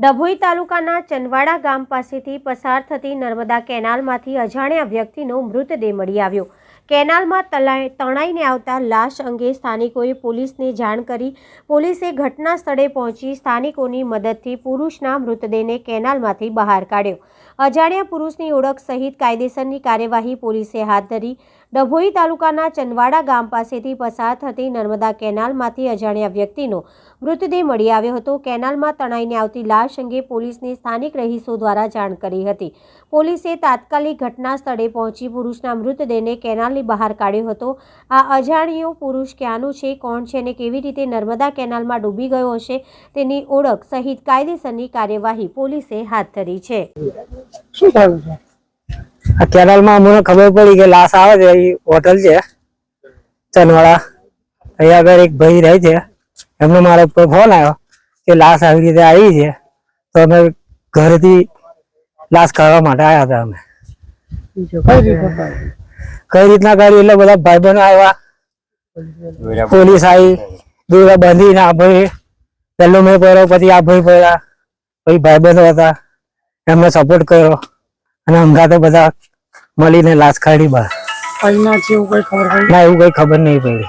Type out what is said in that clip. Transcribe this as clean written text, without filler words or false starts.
ડભોઈ તાલુકાના ચંદવાડા ગામ પાસેથી પસાર થતી નર્મદા કેનાલમાંથી અજાણ્યા વ્યક્તિનો મૃતદેહ મળી આવ્યો। કેનાલમાં તણાઈને આવતા લાશ અંગે સ્થાનિકોએ પોલીસને જાણ કરી પોલીસે ઘટના સ્થળે પહોંચી સ્થાનિકોની મદદથી પુરુષના મૃતદેહને કેનાલમાંથી બહાર કાઢ્યો। અજાણ્યા પુરુષની ઓળખ સહિત કાયદેસરની કાર્યવાહી પોલીસે હાથ ધરી। ડભોઈ તાલુકાના ચંદવાડા ગામ પાસેથી પસાર થતી નર્મદા કેનાલમાંથી અજાણ્યા વ્યક્તિનો મૃતદેહ મળી આવ્યો હતો। કેનાલમાં તણાઈને આવતી લાશ અંગે પોલીસને સ્થાનિક રહીશો દ્વારા જાણ કરી હતી। પોલીસે તાત્કાલિક ઘટના સ્થળે પહોંચી પુરુષના મૃતદેહને કેનાલની બહાર કાઢ્યો હતો। આ અજાણ્યો પુરુષ ક્યાંનો છે, કોણ છે અને કેવી રીતે નર્મદા કેનાલમાં ડૂબી ગયો હશે તેની ઓળખ સહિત કાયદેસરની કાર્યવાહી પોલીસે હાથ ધરી છે। શું થયું છે? આ કેનાલમાં મને ખબર પડી કે લાશ આવે છે, હોટલ છે ચંદવાડા, અહીંયા આગળ એક ભાઈ રહે છે, એમનો મારા ઉપર ફોન આવ્યો કે લાશ આવી રીતે આવી છે, તો અમે ઘરેથી લાશ કાઢવા માટે આવ્યા હતા। અમે કઈ રીતના કાઢી એટલે બધા ભાઈ બહેનો આવ્યા, પોલીસ આવી, દોરા બાંધીને આ ભાઈ પહેલો મેં પડ્યો, પછી આ ભાઈ પડ્યા, પછી ભાઈ બહેનો હતા એમને સપોર્ટ કર્યો અને અંગાતે બધા મળીને લાશ કાઢી બહાર। ના, એવું કઈ ખબર નહીં પડી।